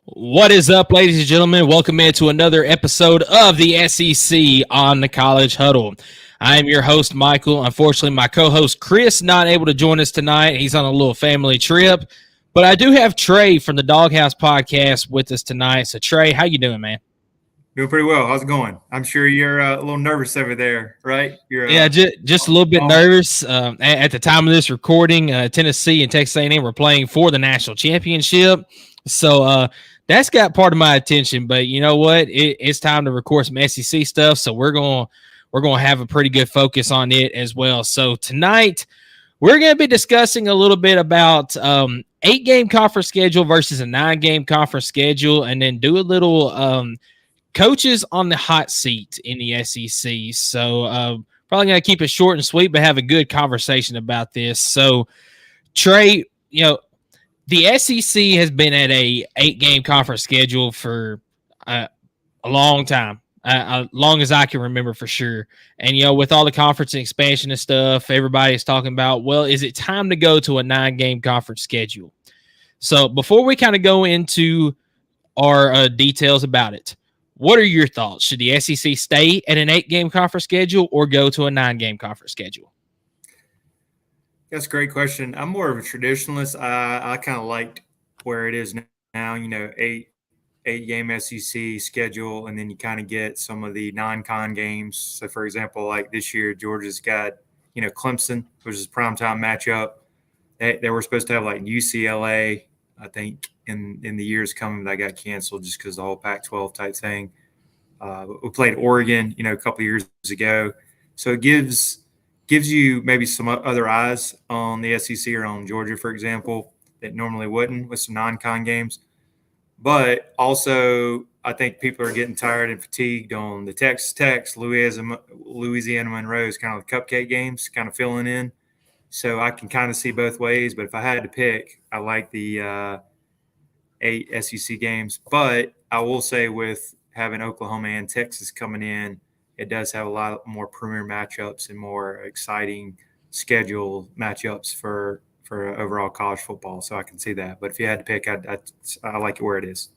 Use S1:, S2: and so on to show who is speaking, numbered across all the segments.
S1: What is up, ladies and gentlemen? Welcome into another episode of the SEC on the College Huddle. I am your host, Michael. Unfortunately, my co-host, Chris, not able to join us tonight. He's on a little family trip. But I do have Trey from the Doghouse Podcast with us tonight. So, Trey, how you doing, man?
S2: Doing pretty well. How's it going? I'm sure you're a little nervous over there, right?
S1: Yeah, just a little bit nervous. At the time of this recording, Tennessee and Texas A&M were playing for the national championship. So that's got part of my attention. But you know what? It's time to record some SEC stuff. So we're gonna have a pretty good focus on it as well. So tonight we're gonna be discussing a little bit about 8-game conference schedule versus a 9-game conference schedule, and then do a little coaches on the hot seat in the SEC. So probably going to keep it short and sweet, but have a good conversation about this. So, Trey, the SEC has been at a 8-game conference schedule for a long time, as long as I can remember for sure. And, with all the conference expansion and stuff, everybody's talking about, well, is it time to go to a 9-game conference schedule? So before we kind of go into our details about it, what are your thoughts? Should the SEC stay at an 8-game conference schedule or go to a 9-game conference schedule?
S2: That's a great question. I'm more of a traditionalist. I kind of liked where it is now. Eight-game SEC schedule, and then you kind of get some of the non-con games. So, for example, like this year, Georgia's got Clemson, which is a primetime matchup. They were supposed to have like UCLA, I think, in the years coming, that got canceled just because the whole Pac-12 type thing. We played Oregon, a couple of years ago. So it gives you maybe some other eyes on the SEC or on Georgia, for example, that normally wouldn't with some non-con games. But also, I think people are getting tired and fatigued on the Texas Tech, Louisiana Monroe's kind of the cupcake games, kind of filling in. So I can kind of see both ways. But if I had to pick, I like the 8 SEC games. But I will say with having Oklahoma and Texas coming in, it does have a lot more premier matchups and more exciting schedule matchups for overall college football. So I can see that. But if you had to pick, I like it where it is.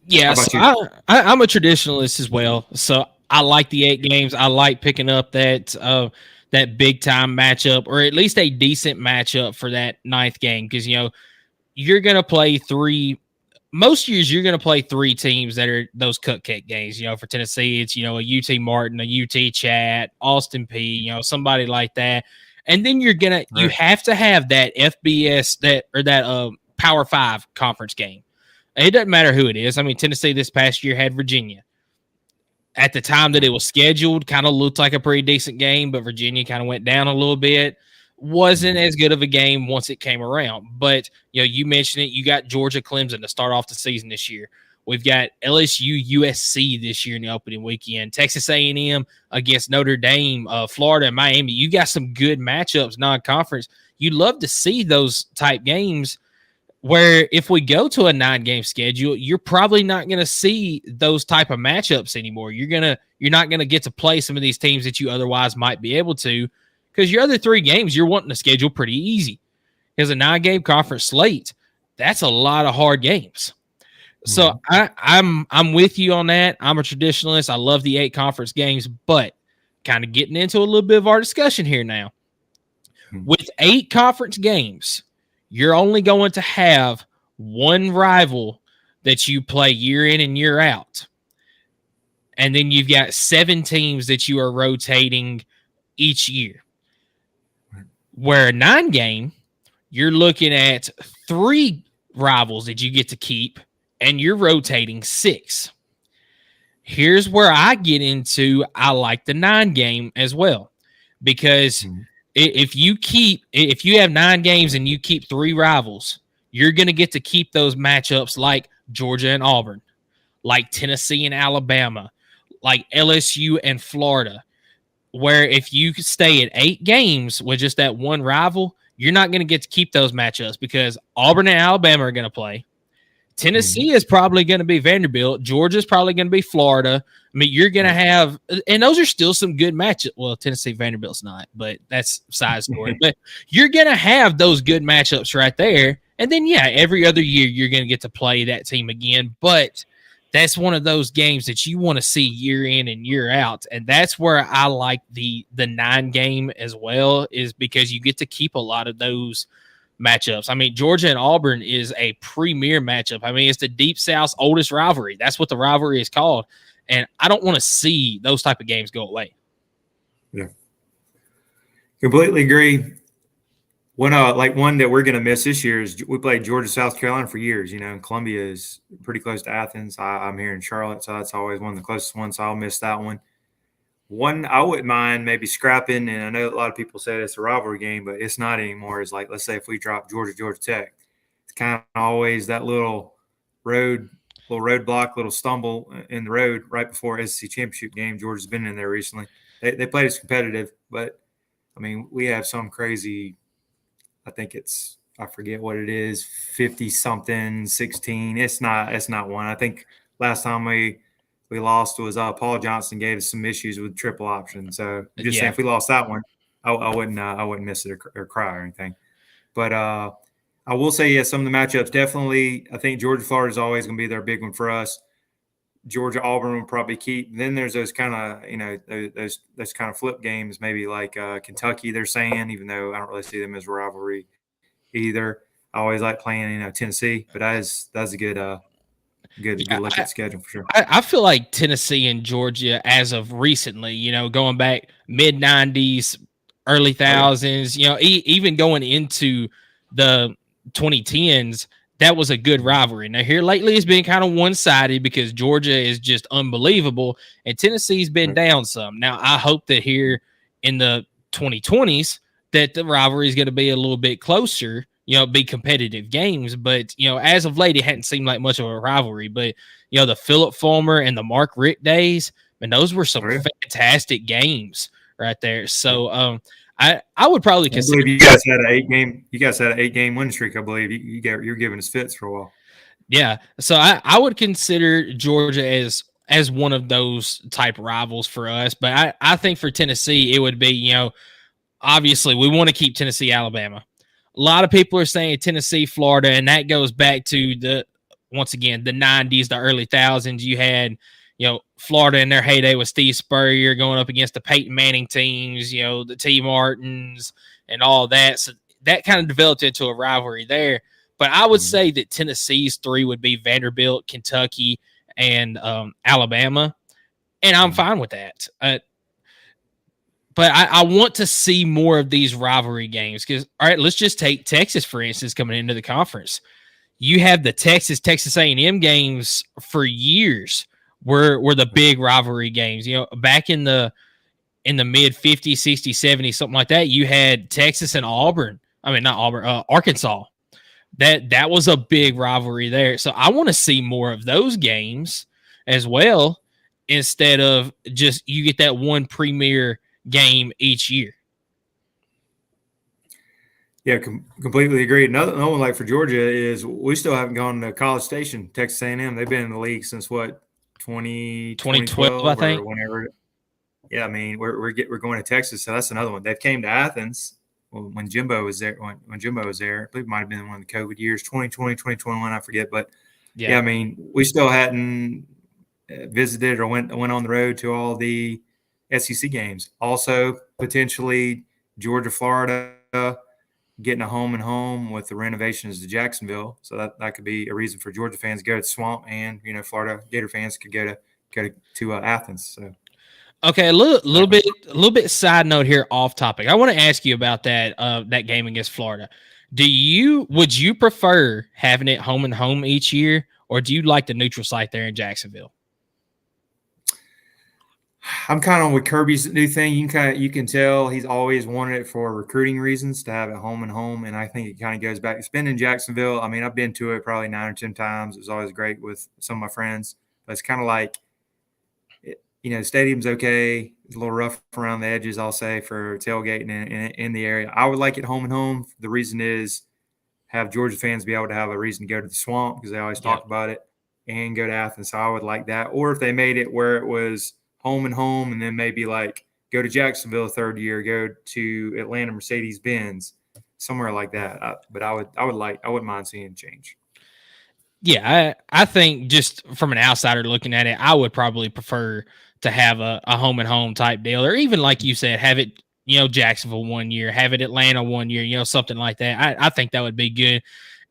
S1: Yeah, so I'm a traditionalist as well. So I like the 8 games. I like picking up that big time matchup, or at least a decent matchup for that 9th game, because you're going to play 3. Most years you're going to play 3 teams that are those cupcake games. For Tennessee, it's a UT Martin, a UT Chat, Austin P, somebody like that. And then you have to have that FBS that Power 5 conference game. It doesn't matter who it is. I mean, Tennessee this past year had Virginia. At the time that it was scheduled, kind of looked like a pretty decent game, but Virginia kind of went down a little bit. Wasn't as good of a game once it came around. But, you mentioned it. You got Georgia Clemson to start off the season this year. We've got LSU USC this year in the opening weekend. Texas A&M against Notre Dame, Florida and Miami. You got some good matchups non-conference. You'd love to see those type games where if we go to a 9-game schedule, you're probably not going to see those type of matchups anymore. You're not going to get to play some of these teams that you otherwise might be able to, because your other 3 games you're wanting to schedule pretty easy. Because a 9-game conference slate, that's a lot of hard games. So I'm with you on that. I'm a traditionalist. I love the 8 conference games, but kind of getting into a little bit of our discussion here now. With 8 conference games, you're only going to have one rival that you play year in and year out. And then you've got 7 teams that you are rotating each year. Where a 9-game, you're looking at 3 rivals that you get to keep, and you're rotating 6. Here's where I get into, I like the 9-game as well, because if you have 9 games and you keep 3 rivals, you're going to get to keep those matchups like Georgia and Auburn, like Tennessee and Alabama, like LSU and Florida, where if you stay at 8 games with just that one rival, you're not going to get to keep those matchups because Auburn and Alabama are going to play. Tennessee is probably going to be Vanderbilt. Georgia's probably going to be Florida. I mean, you're going to have, and those are still some good matchups. Well, Tennessee, Vanderbilt's not, but that's side story. But you're going to have those good matchups right there. And then, yeah, every other year you're going to get to play that team again. But that's one of those games that you want to see year in and year out. And that's where I like the 9 game as well, is because you get to keep a lot of those matchups. I mean, Georgia and Auburn is a premier matchup. I mean, it's the Deep South's oldest rivalry. That's what the rivalry is called. And I don't want to see those type of games go away.
S2: Yeah. Completely agree. One that we're going to miss this year is we played Georgia, South Carolina for years, and Columbia is pretty close to Athens. I'm here in Charlotte, so that's always one of the closest ones, so I'll miss that one. One I wouldn't mind maybe scrapping, and I know a lot of people say it's a rivalry game, but it's not anymore, is like, let's say if we drop Georgia, Georgia Tech, it's kind of always that little roadblock, little stumble in the road right before SEC championship game. Georgia's been in there recently. They played as competitive, but, I mean, we have some crazy – I think I forget what it is, 50-something, 16. It's not one. I think last time we lost was Paul Johnson gave us some issues with triple option. So just saying, if we lost that one, I wouldn't miss it or cry or anything. But I will say, some of the matchups definitely. I think Georgia Florida is always going to be their big one for us. Georgia Auburn will probably keep. Then there's those kind of those kind of flip games, maybe like Kentucky. They're saying, even though I don't really see them as a rivalry either. I always like playing Tennessee, but that's a good look at the schedule for sure.
S1: I feel like Tennessee and Georgia, as of recently, going back mid '90s, early thousands, even going into the 2010s. That was a good rivalry. Now, here lately, it's been kind of one-sided because Georgia is just unbelievable, and Tennessee's been down some. Now, I hope that here in the 2020s that the rivalry is going to be a little bit closer, be competitive games. But, as of late, it hadn't seemed like much of a rivalry. But, the Philip Fulmer and the Mark Richt days, and those were some fantastic games right there. So, I would probably consider.
S2: I believe you guys had an 8-game. You guys had an 8-game win streak. I believe you're giving us fits for a while.
S1: Yeah, so I would consider Georgia as one of those type rivals for us. But I think for Tennessee, it would be obviously we want to keep Tennessee, Alabama. A lot of people are saying Tennessee, Florida, and that goes back to once again the '90s, the early thousands. You had Florida in their heyday with Steve Spurrier going up against the Peyton Manning teams, the T. Martins and all that. So that kind of developed into a rivalry there. But I would say that Tennessee's 3 would be Vanderbilt, Kentucky, and Alabama. And I'm fine with that. But I want to see more of these rivalry games because, all right, let's just take Texas, for instance, coming into the conference. You have the Texas A&M games for years were the big rivalry games. Back in the mid 50s, 60s, 70s, something like that, you had Texas and Auburn. I mean, not Auburn, Arkansas. That was a big rivalry there. So I want to see more of those games as well, instead of just you get that one premier game each year.
S2: Yeah, completely agree. Another one like for Georgia is we still haven't gone to College Station, Texas A&M. They've been in the league since what, 2012,
S1: I think.
S2: or whenever. Yeah, I mean we're going to Texas, so that's another one. They've came to Athens when Jimbo was there. When Jimbo was there, I believe it might have been one of the COVID years, 2020, 2021, I forget. But yeah, I mean we still hadn't visited or went on the road to all the SEC games. Also, potentially Georgia, Florida, getting a home and home with the renovations to Jacksonville. So that could be a reason for Georgia fans to go to Swamp, and Florida Gator fans could go to Athens. So.
S1: Okay, a little bit side note here off topic. I want to ask you about that game against Florida. Would you prefer having it home and home each year, or do you like the neutral site there in Jacksonville?
S2: I'm kind of with Kirby's new thing. You can tell he's always wanted it for recruiting reasons to have it home and home, and I think it kind of goes back. It's been in Jacksonville. I mean, I've been to it probably 9 or 10 times. It was always great with some of my friends, but it's kind of like, the stadium's okay. It's a little rough around the edges, I'll say, for tailgating in the area. I would like it home and home. The reason is have Georgia fans be able to have a reason to go to the Swamp because they always talk about it, and go to Athens. So I would like that. Or if they made it where it was home and home, and then maybe like go to Jacksonville third year, go to Atlanta Mercedes-Benz, somewhere like that. But I wouldn't mind seeing change.
S1: Yeah, I think just from an outsider looking at it, I would probably prefer to have a home and home type deal, or even like you said, have it, Jacksonville 1 year, have it Atlanta 1 year, something like that. I think that would be good.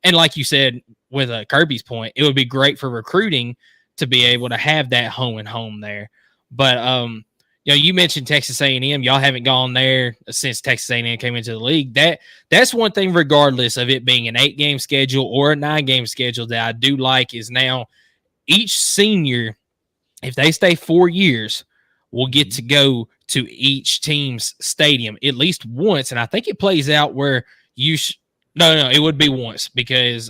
S1: And like you said, with Kirby's point, it would be great for recruiting to be able to have that home and home there. But you mentioned Texas A&M. Y'all haven't gone there since Texas A&M came into the league. That's one thing, regardless of it being an 8-game schedule or a 9-game schedule, that I do like is now each senior, if they stay 4 years, will get to go to each team's stadium at least once. And I think it plays out where no, it would be once, because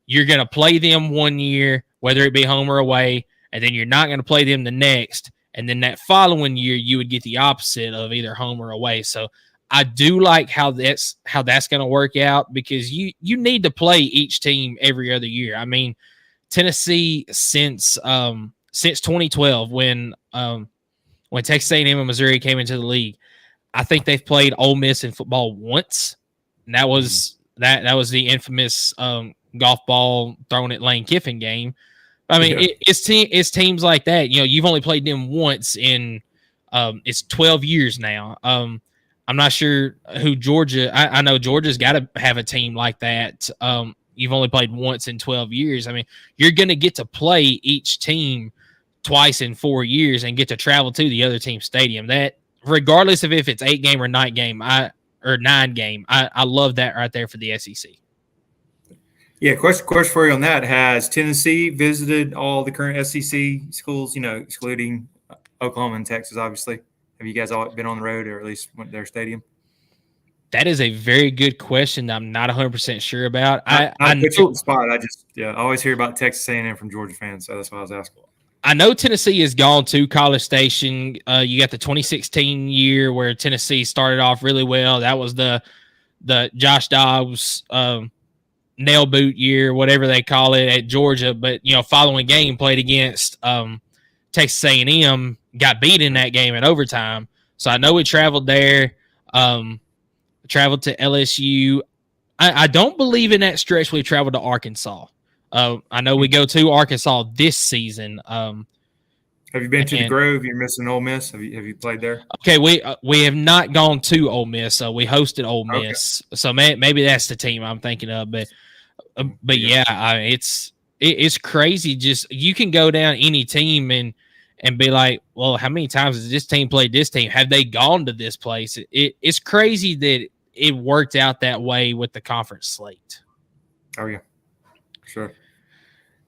S1: you're going to play them 1 year, whether it be home or away, and then you're not going to play them the next. And then that following year, you would get the opposite of either home or away. So I do like how that's going to work out, because you need to play each team every other year. I mean, Tennessee since 2012, when Texas A&M and Missouri came into the league, I think they've played Ole Miss in football once, and that was the infamous golf ball thrown at Lane Kiffin game. I mean, it's teams like that. You've only played them once in it's 12 years now. I'm not sure who Georgia. I know Georgia's got to have a team like that. You've only played once in 12 years. I mean, you're going to get to play each team twice in 4 years and get to travel to the other team's stadium. That, regardless of if it's 8-game or 9-game, or 9-game, I love that right there for the SEC.
S2: Yeah, question for you on that. Has Tennessee visited all the current SEC schools, excluding Oklahoma and Texas, obviously? Have you guys all been on the road, or at least went to their stadium?
S1: That is a very good question that I'm not 100% sure about. I
S2: put you on the spot. I always hear about Texas A&M from Georgia fans, so that's why I was asking.
S1: I know Tennessee has gone to College Station. You got the 2016 year where Tennessee started off really well. That was the Josh Dobbs nail boot year, whatever they call it, at Georgia. But following game, played against Texas A&M, got beat in that game in overtime. So I know we traveled there. Traveled to LSU. I don't believe in that stretch we traveled to Arkansas. I know we go to Arkansas this season.
S2: Have you been to the Grove? You're missing Ole Miss. Have you played there? Okay,
S1: we have not gone to Ole Miss. So we hosted Ole Miss. Okay. So maybe that's the team I'm thinking of. But yeah, it's crazy. Just, you can go down any team and be like, well, how many times has this team played this team? Have they gone to this place? It's crazy that it worked out that way with the conference slate.
S2: Oh yeah, sure.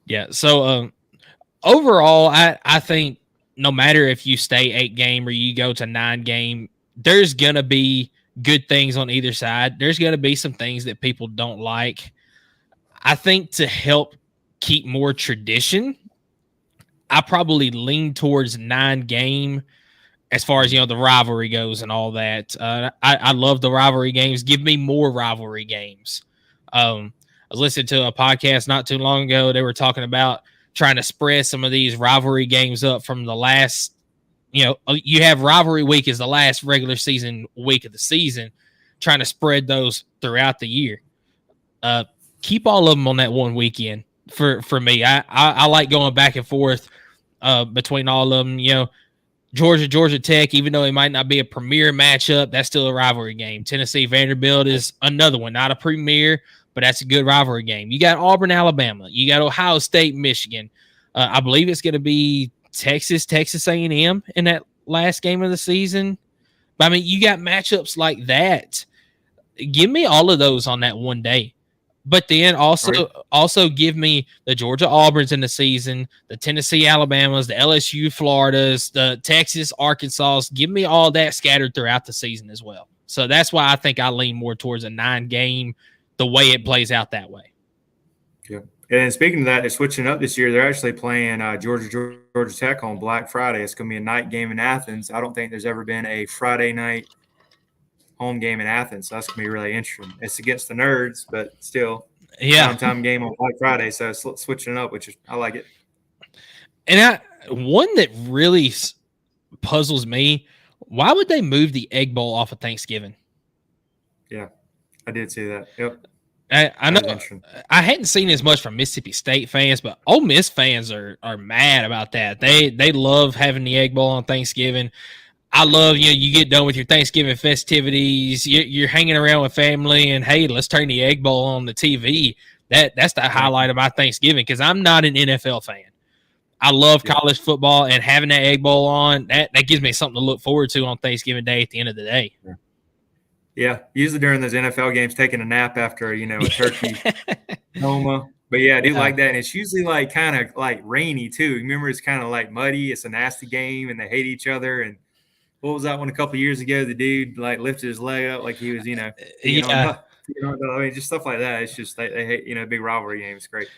S1: Yeah. So overall, I think no matter if you stay 8-game or you go to 9-game, there's gonna be good things on either side. There's gonna be some things that people don't like. I think to help keep more tradition, I probably lean towards 9-game as far as, the rivalry goes and all that. I love the rivalry games. Give me more rivalry games. I was listening to a podcast not too long ago. They were talking about trying to spread some of these rivalry games up from the last, you have rivalry week as the last regular season week of the season, trying to spread those throughout the year. Keep all of them on that one weekend for me. I like going back and forth between all of them. Georgia Tech, even though it might not be a premier matchup, that's still a rivalry game. Tennessee Vanderbilt is another one, not a premier, but that's a good rivalry game. You got Auburn, Alabama. You got Ohio State, Michigan. I believe it's going to be Texas A&M in that last game of the season. But I mean, you got matchups like that. Give me all of those on that one day. But then also give me the Georgia Auburns in the season, the Tennessee Alabamas, the LSU Floridas, the Texas Arkansas. Give me all that scattered throughout the season as well. So that's why I think I lean more towards a 9-game, the way it plays out that way.
S2: Yeah. And speaking of that, they're switching up this year. They're actually playing Georgia Tech on Black Friday. It's going to be a night game in Athens. I don't think there's ever been a Friday night home game in Athens. So that's going to be really interesting. It's against the Nerds, but still, time game on Black Friday. So it's switching it up, I like it.
S1: And one that really puzzles me, why would they move the Egg Bowl off of Thanksgiving?
S2: Yeah, I did see that. Yep.
S1: I know I hadn't seen as much from Mississippi State fans, but Ole Miss fans are mad about that. They love having the Egg Bowl on Thanksgiving. I love, you get done with your Thanksgiving festivities, you're hanging around with family, and hey, let's turn the Egg Bowl on the TV. That's the highlight of my Thanksgiving, because I'm not an NFL fan. I love college football, and having that Egg Bowl on, that gives me something to look forward to on Thanksgiving Day at the end of the day.
S2: Yeah, usually during those NFL games, taking a nap after a turkey coma. But yeah, I do like that, and it's usually like kind of like rainy too. Remember, it's kind of like muddy. It's a nasty game, and they hate each other. And what was that one a couple of years ago? The dude like lifted his leg up like he was, I mean, just stuff like that. It's just they hate, big rivalry games. It's great.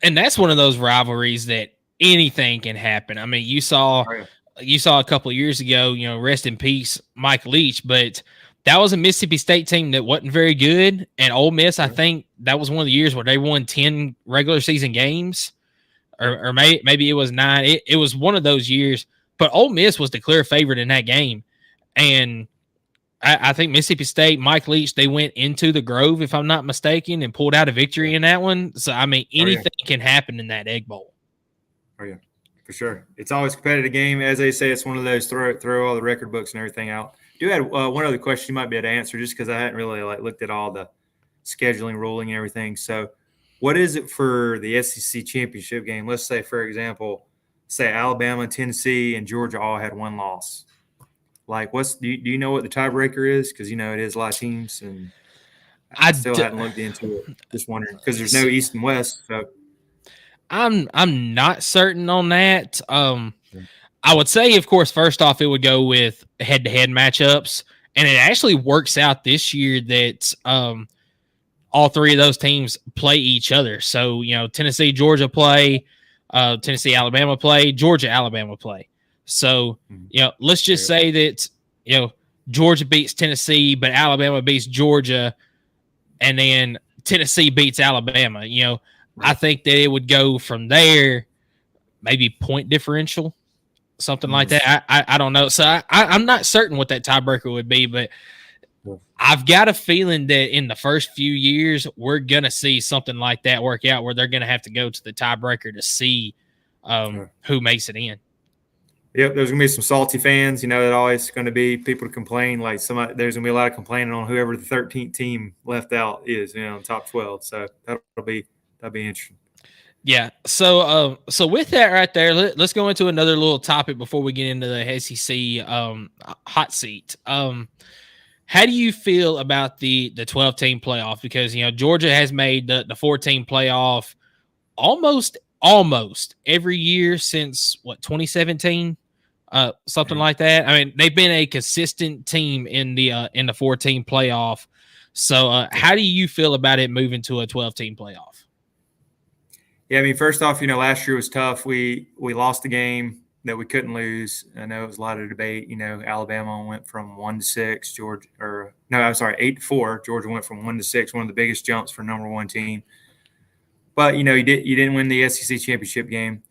S1: And that's one of those rivalries that anything can happen. I mean, you saw a couple of years ago, rest in peace, Mike Leach, but that was a Mississippi State team that wasn't very good. And Ole Miss, I think that was one of the years where they won 10 regular season games, or maybe it was 9. It was one of those years, but Ole Miss was the clear favorite in that game. And I think Mississippi State, Mike Leach, they went into the Grove, if I'm not mistaken, and pulled out a victory in that one. So, I mean, anything can happen in that Egg Bowl.
S2: Oh, yeah, for sure. It's always a competitive game. As they say, it's one of those throw all the record books and everything out. I do have one other question you might be able to answer, just because I hadn't really looked at all the scheduling, ruling, and everything. So what is it for the SEC championship game? Let's say, for example, Alabama, Tennessee, and Georgia all had one loss. Like, do you know what the tiebreaker is? Because, it is a lot of teams, and I still hadn't looked into it. Just wondering, because there's no East and West. So
S1: I'm not certain on that. I would say, of course, first off, it would go with head-to-head matchups, and it actually works out this year that all three of those teams play each other. So, Tennessee, Georgia play, Tennessee, Alabama play, Georgia, Alabama play. So, let's just say that, Georgia beats Tennessee, but Alabama beats Georgia, and then Tennessee beats Alabama. I think that it would go from there, maybe point differential. Something like that. I don't know. So I'm not certain what that tiebreaker would be, but I've got a feeling that in the first few years, we're going to see something like that work out, where they're going to have to go to the tiebreaker to see who makes it in.
S2: Yep, there's going to be some salty fans. That always going to be people to complain. Like there's going to be a lot of complaining on whoever the 13th team left out is, top 12. So that'll be interesting.
S1: Yeah. So with that right there, let's go into another little topic before we get into the SEC hot seat. How do you feel about the 12-team playoff? Because, Georgia has made the 14 playoff almost every year since 2017, something like that. I mean, they've been a consistent team in the 14 playoff. So how do you feel about it moving to a 12-team playoff?
S2: Yeah, I mean, first off, last year was tough. We lost the game that we couldn't lose. I know it was a lot of debate. Alabama went from 1-6, 8-4. Georgia went from 1-6, one of the biggest jumps for number one team. But you didn't win the SEC championship game.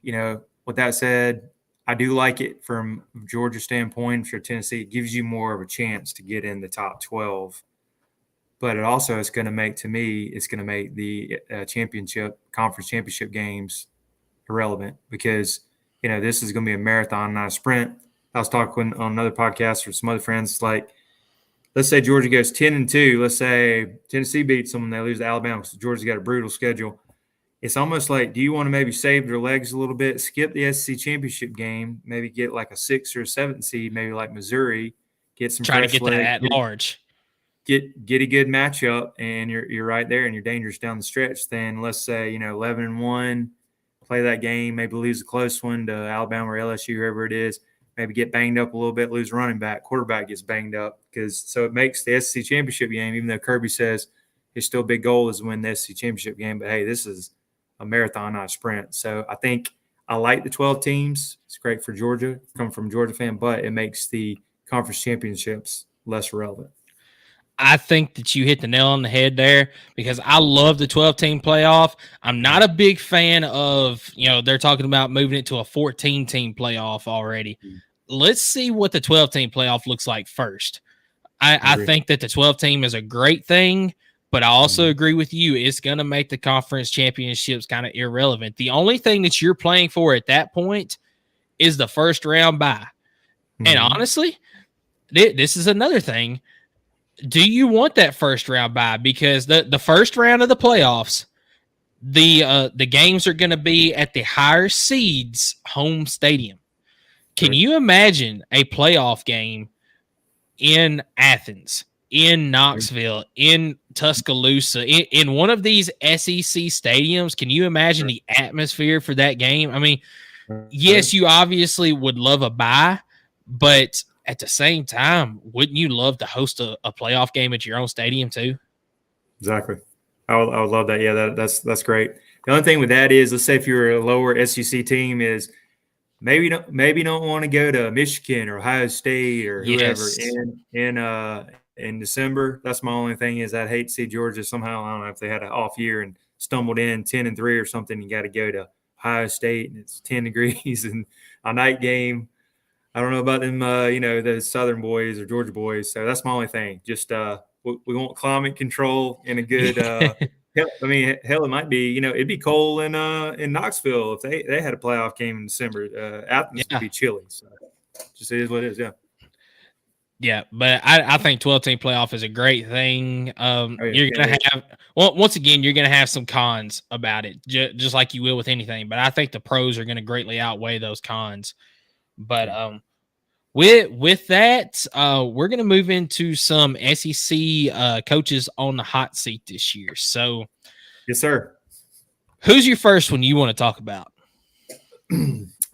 S2: With that said, I do like it from Georgia standpoint. For Tennessee, it gives you more of a chance to get in the top 12. But it also is going to make the conference championship games irrelevant, because this is going to be a marathon, not a sprint. I was talking on another podcast with some other friends. Like, let's say Georgia goes 10-2. Let's say Tennessee beats them and they lose to Alabama because Georgia's got a brutal schedule. It's almost like, do you want to maybe save their legs a little bit, skip the SEC championship game, maybe get like a 6th or 7th seed, maybe like Missouri, get some
S1: try to get that at large.
S2: Get a good matchup, and you're right there, and you're dangerous down the stretch. Then let's say 11-1, play that game, maybe lose a close one to Alabama or LSU, whoever it is. Maybe get banged up a little bit, lose running back, quarterback gets banged up, so it makes the SEC championship game. Even though Kirby says his still big goal is to win the SEC championship game, but hey, this is a marathon, not a sprint. So I think I like the 12 teams. It's great for Georgia, come from a Georgia fan, but it makes the conference championships less relevant.
S1: I think that you hit the nail on the head there, because I love the 12-team playoff. I'm not a big fan of, they're talking about moving it to a 14-team playoff already. Let's see what the 12-team playoff looks like first. I think that the 12 team is a great thing, but I also agree with you. It's going to make the conference championships kind of irrelevant. The only thing that you're playing for at that point is the first round bye. And honestly, this is another thing. Do you want that first round bye? Because the first round of the playoffs, the games are going to be at the higher seeds home stadium. Can you imagine a playoff game in Athens, in Knoxville, in Tuscaloosa, in one of these SEC stadiums? Can you imagine the atmosphere for that game? I mean, yes, you obviously would love a bye, but at the same time, wouldn't you love to host a playoff game at your own stadium too?
S2: Exactly. I would love that. Yeah, that's great. The only thing with that is, let's say if you're a lower SEC team, is maybe don't want to go to Michigan or Ohio State or whoever in December. That's my only thing, is I'd hate to see Georgia somehow. I don't know if they had an off year and stumbled in 10-3 or something. You got to go to Ohio State and it's 10 degrees and a night game. I don't know about them, the Southern boys or Georgia boys. So that's my only thing. Just we want climate control and a good. Hell, it might be. It'd be cold in Knoxville if they had a playoff game in December. Athens would be chilly. So just it is what it is. Yeah.
S1: Yeah, but I think 12-team playoff is a great thing. You're gonna have once again, you're gonna have some cons about it, just like you will with anything. But I think the pros are gonna greatly outweigh those cons. But with that, we're gonna move into some SEC coaches on the hot seat this year. So,
S2: yes, sir.
S1: Who's your first one you want to talk about?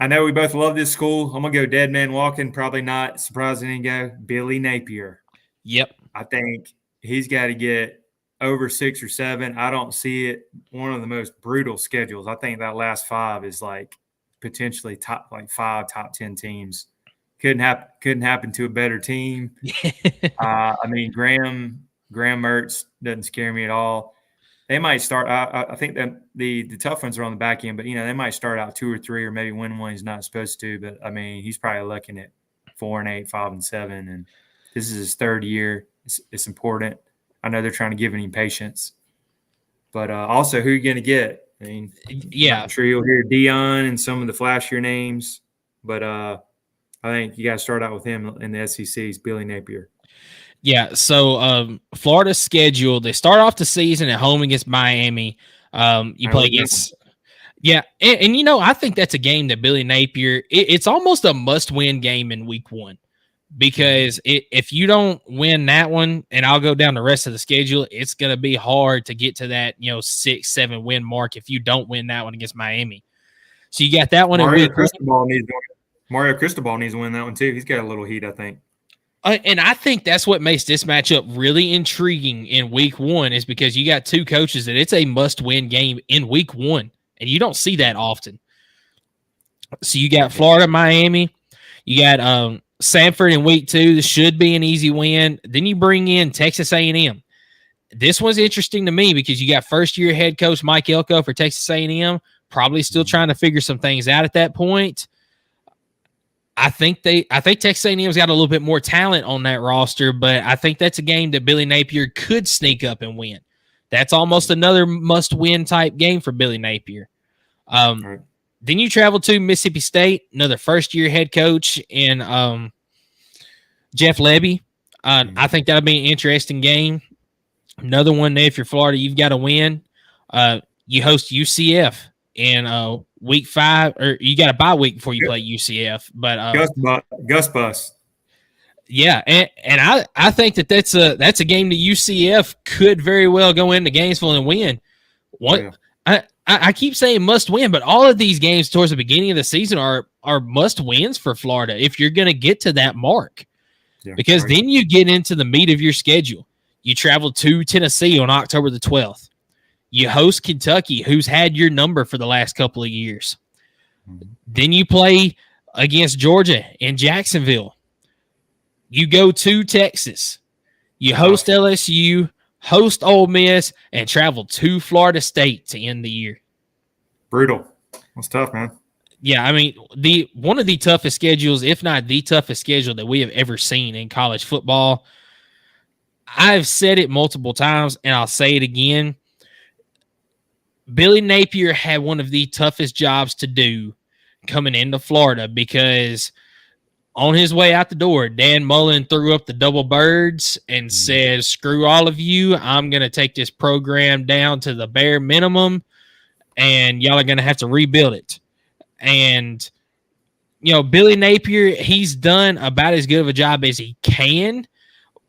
S2: I know we both love this school. I'm gonna go dead man walking. Probably not surprising to go Billy Napier.
S1: Yep.
S2: I think he's got to get over 6 or 7. I don't see it. One of the most brutal schedules. I think that last 5 is like potentially top 5 top 10 teams. Couldn't happen to a better team. Graham Mertz doesn't scare me at all. They might start. I think that the tough ones are on the back end, but they might start out 2 or 3, or maybe win one he's not supposed to. But he's probably looking at 4-8, 5-7, and this is his 3rd year. It's important. I know they're trying to give him patience, but also who are you going to get? I'm sure you'll hear Dion and some of the flashier names, but I think you got to start out with him in the SEC's Billy Napier.
S1: Yeah, so Florida's schedule, they start off the season at home against Miami. You play against – yeah, and I think that's a game that Billy Napier – it's almost a must-win game in week 1, because if you don't win that one, and I'll go down the rest of the schedule, it's going to be hard to get to that 6-7 win mark if you don't win that one against Miami. So you got that one in week 1.
S2: Mario Cristobal needs to win that one too. He's got a little heat, I think.
S1: And I think that's what makes this matchup really intriguing in week 1, is because you got 2 coaches that it's a must-win game in week 1, and you don't see that often. So you got Florida, Miami. You got Samford in week 2. This should be an easy win. Then you bring in Texas A&M. This one's interesting to me because you got first-year head coach Mike Elko for Texas A&M, probably still trying to figure some things out at that point. I think Texas A&M's got a little bit more talent on that roster, but I think that's a game that Billy Napier could sneak up and win. That's almost another must-win type game for Billy Napier. Then you travel to Mississippi State, another first-year head coach in Jeff Lebby. I think that'll be an interesting game. Another one there, if you're Florida, you've got to win. You host UCF in week 5, or you got a bye week before you play UCF. But
S2: Gus Bus.
S1: Yeah, and I think that's a game that UCF could very well go into Gainesville and win. I keep saying must win, but all of these games towards the beginning of the season are must wins for Florida if you're going to get to that mark. Because then you get into the meat of your schedule. You travel to Tennessee on October the 12th. You host Kentucky, who's had your number for the last couple of years. Then you play against Georgia in Jacksonville. You go to Texas. You host LSU, host Ole Miss, and travel to Florida State to end the year.
S2: Brutal. That's tough, man.
S1: Yeah, one of the toughest schedules, if not the toughest schedule that we have ever seen in college football. I've said it multiple times, and I'll say it again. Billy Napier had one of the toughest jobs to do coming into Florida because on his way out the door, Dan Mullen threw up the double birds and said, screw all of you. I'm going to take this program down to the bare minimum, and y'all are going to have to rebuild it. And, Billy Napier, he's done about as good of a job as he can.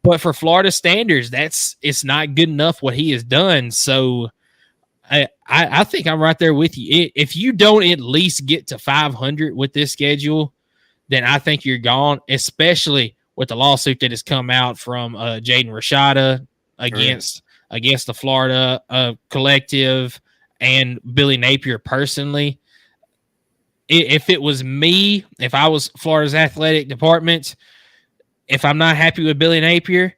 S1: But for Florida standards, it's not good enough what he has done. So I think I'm right there with you. If you don't at least get to 500 with this schedule, then I think you're gone, especially with the lawsuit that has come out from Jaden Rashada against the Florida collective and Billy Napier personally. If it was me, if I was Florida's athletic department, if I'm not happy with Billy Napier,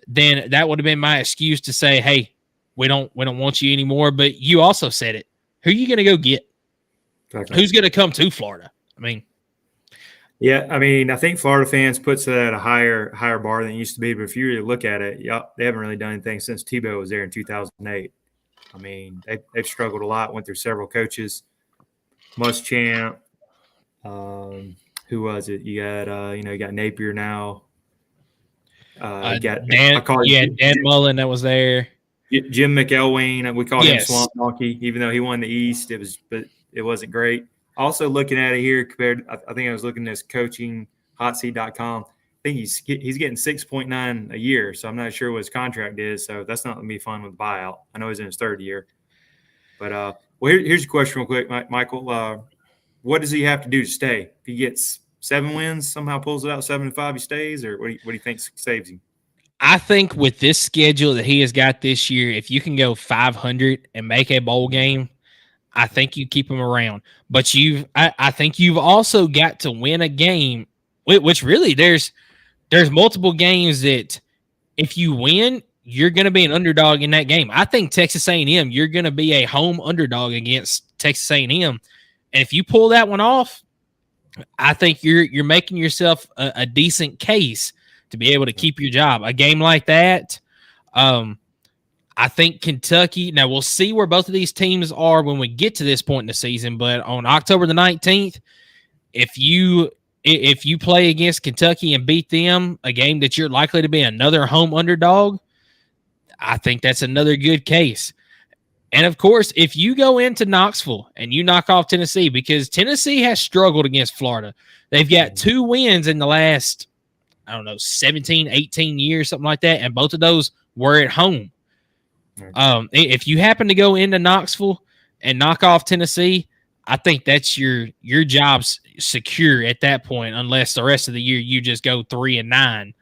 S1: then that would have been my excuse to say, hey, we don't want you anymore. But you also said it. Who are you going to go get? Exactly. Who's going to come to Florida?
S2: Yeah, I think Florida fans puts it at a higher bar than it used to be. But if you really look at it, they haven't really done anything since Tebow was there in 2008. They've struggled a lot, went through several coaches. Muschamp, who was it? You got you got Napier now.
S1: You got Dan Mullen that was there.
S2: Jim McElwain, we call him Swamp Monkey, even though he won the East. But it wasn't great. Also looking at it here compared, I think I was looking at this coaching hotseat.com. I think he's getting 6.9 a year, so I'm not sure what his contract is. So that's not going to be fun with the buyout. I know he's in his third year. But here's a question real quick, Michael. What does he have to do to stay? If he gets 7 wins, somehow pulls it out 7-5, he stays, or what do you think saves him?
S1: I think with this schedule that he has got this year, if you can go 500 and make a bowl game, I think you keep him around. But I think you've also got to win a game, which really there's multiple games that if you win, you're going to be an underdog in that game. I think Texas A&M, you're going to be a home underdog against Texas A&M. And if you pull that one off, I think you're making yourself a decent case to be able to keep your job. A game like that, I think Kentucky, now we'll see where both of these teams are when we get to this point in the season, but on October the 19th, if you play against Kentucky and beat them, a game that you're likely to be another home underdog, I think that's another good case. And, of course, if you go into Knoxville and you knock off Tennessee, because Tennessee has struggled against Florida. They've got 2 wins in the last, 17, 18 years, something like that, and both of those were at home. If you happen to go into Knoxville and knock off Tennessee, I think that's your job's secure at that point, unless the rest of the year you just go 3-9.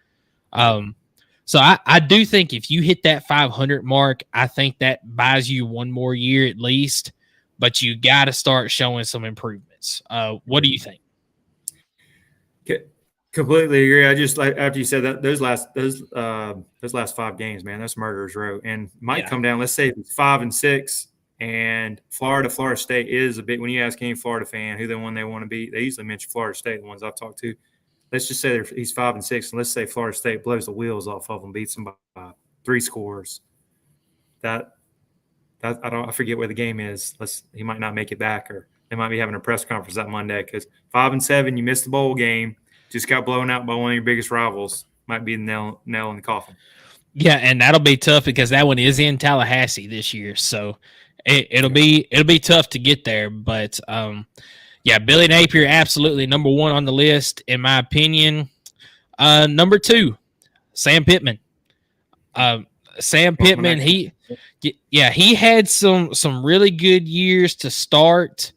S1: So I do think if you hit that 500 mark, I think that buys you 1 more year at least, but you got to start showing some improvements. What do you think?
S2: Completely agree. I just like after you said that those last 5 games, man, that's murderer's row, and might come down. Let's say if it's 5 and 6, and Florida State is a bit. When you ask any Florida fan who the one they want to beat, they usually mention Florida State. The ones I've talked to. Let's just say he's 5 and 6, and let's say Florida State blows the wheels off of them, beats them by 3 scores. I forget where the game is. He might not make it back, or they might be having a press conference that Monday because 5 and 7, you missed the bowl game, just got blown out by one of your biggest rivals. Might be the nail in the coffin.
S1: Yeah, and that'll be tough because that one is in Tallahassee this year, so it'll be tough to get there, but. Yeah, Billy Napier, absolutely number 1 on the list, in my opinion. Number 2, Sam Pittman. Sam Pittman, he had some really good years to start.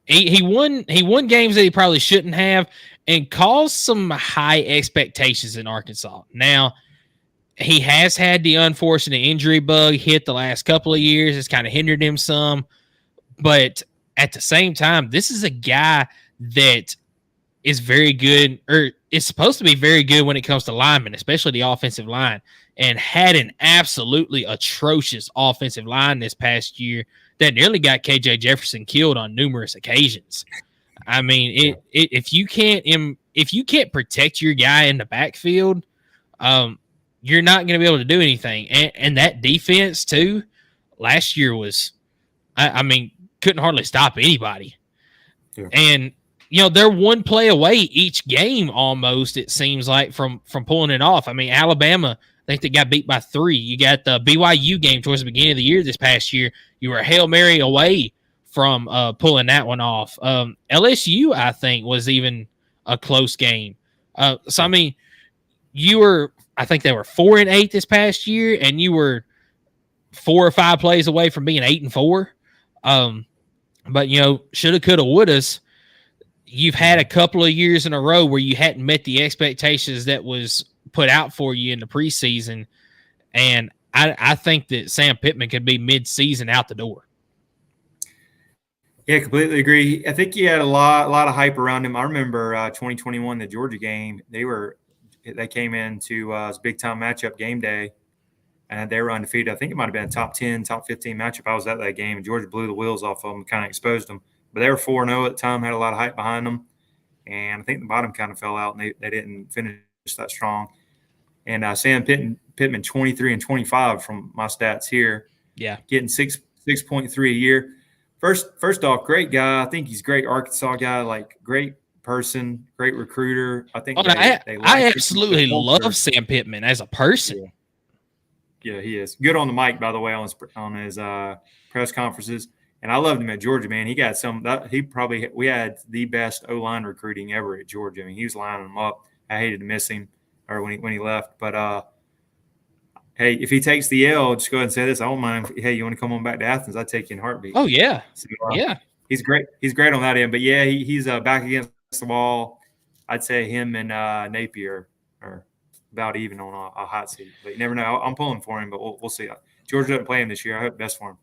S1: He won games that he probably shouldn't have, and caused some high expectations in Arkansas. Now, he has had the unfortunate injury bug hit the last couple of years. It's kind of hindered him some, but at the same time, this is a guy that is very good, or is supposed to be very good when it comes to linemen, especially the offensive line, and had an absolutely atrocious offensive line this past year that nearly got KJ Jefferson killed on numerous occasions. If you can't protect your guy in the backfield, you're not going to be able to do anything. And that defense too, last year was, I mean, couldn't hardly stop anybody. Yeah. And they're one play away each game almost. It seems like from pulling it off. I mean, Alabama, I think they got beat by 3. You got the BYU game towards the beginning of the year this past year. You were a Hail Mary away from pulling that one off. LSU, I think, was even a close game. So I mean, I think they were 4-8 this past year, and you were 4 or 5 plays away from being 8-4. But shoulda, coulda, wouldas. You've had a couple of years in a row where you hadn't met the expectations that was put out for you in the preseason, and I think that Sam Pittman could be mid-season out the door.
S2: Yeah, completely agree. I think he had a lot of hype around him. I remember 2021, the Georgia game. They came into his big-time matchup game day, and they were undefeated. I think it might have been a top 10, top 15 matchup. I was at that game, and Georgia blew the wheels off of them, kind of exposed them. But they were 4-0 at the time, had a lot of hype behind them. And I think the bottom kind of fell out, and they didn't finish that strong. And Sam Pittman, 23 and 25 from my stats here.
S1: Yeah.
S2: Getting 6.3 a year. First off, great guy. I think he's a great Arkansas guy, like great person, great recruiter. I think
S1: I absolutely love Sam Pittman as a person.
S2: Yeah, he is. Good on the mic, by the way, on his press conferences. And I loved him at Georgia, man. He got we had the best O-line recruiting ever at Georgia. I mean, he was lining them up. I hated to miss him or when he left. But, hey, if he takes the L, just go ahead and say this. I don't mind. Hey, you want to come on back to Athens? I'd take you in a heartbeat.
S1: Oh, yeah.
S2: So,
S1: yeah.
S2: He's great. He's great on that end. But, yeah, he's back against the wall. I'd say him and Napier are about even on a hot seat. But you never know. I'm pulling for him, but we'll see. Georgia doesn't play him this year. I hope best for him.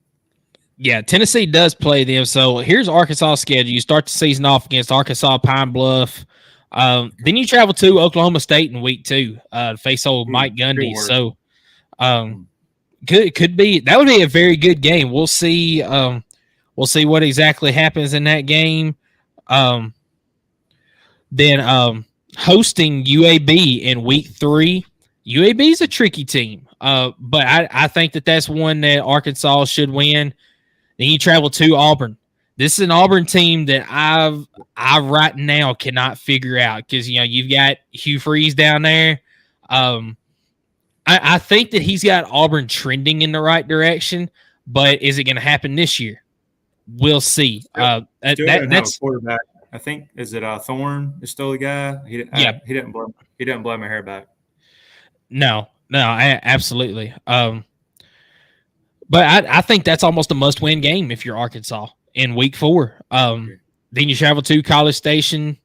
S1: Yeah, Tennessee does play them. So here's Arkansas' schedule. You start the season off against Arkansas Pine Bluff. Then you travel to Oklahoma State in week 2 to face old Mike Gundy. So could be that would be a very good game. We'll see. We'll see what exactly happens in that game. Then hosting UAB in week 3. UAB is a tricky team, but I think that's one that Arkansas should win. Then you travel to Auburn. This is an Auburn team that I right now cannot figure out because you've got Hugh Freeze down there. I think that he's got Auburn trending in the right direction, but is it going to happen this year? We'll see.
S2: That's quarterback. I think is it Thorne is still the guy. He didn't blow my hair back.
S1: No, absolutely. But I think that's almost a must-win game if you're Arkansas in week 4. Then you travel to College Station.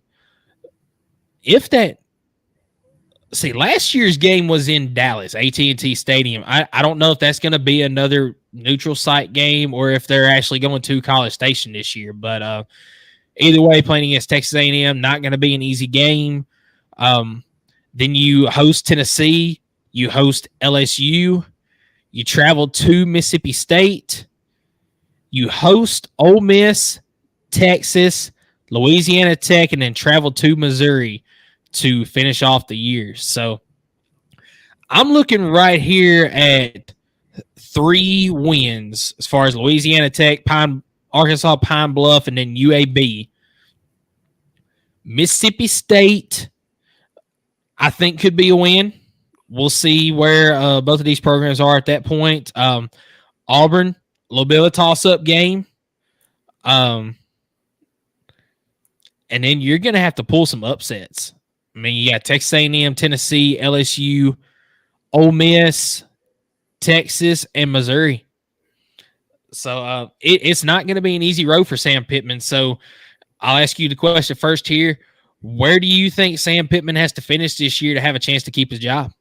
S1: Last year's game was in Dallas, AT&T Stadium. I don't know if that's going to be another neutral site game or if they're actually going to College Station this year. But either way, playing against Texas A&M, not going to be an easy game. Then you host Tennessee. You host LSU. You travel to Mississippi State. You host Ole Miss, Texas, Louisiana Tech, and then travel to Missouri to finish off the year. So I'm looking right here at 3 wins as far as Louisiana Tech, Arkansas Pine Bluff, and then UAB. Mississippi State, I think, could be a win. We'll see where both of these programs are at that point. Auburn, a little bit of a toss-up game. And then you're going to have to pull some upsets. I mean, you got Texas A&M, Tennessee, LSU, Ole Miss, Texas, and Missouri. So it's not going to be an easy road for Sam Pittman. So I'll ask you the question first here. Where do you think Sam Pittman has to finish this year to have a chance to keep his job?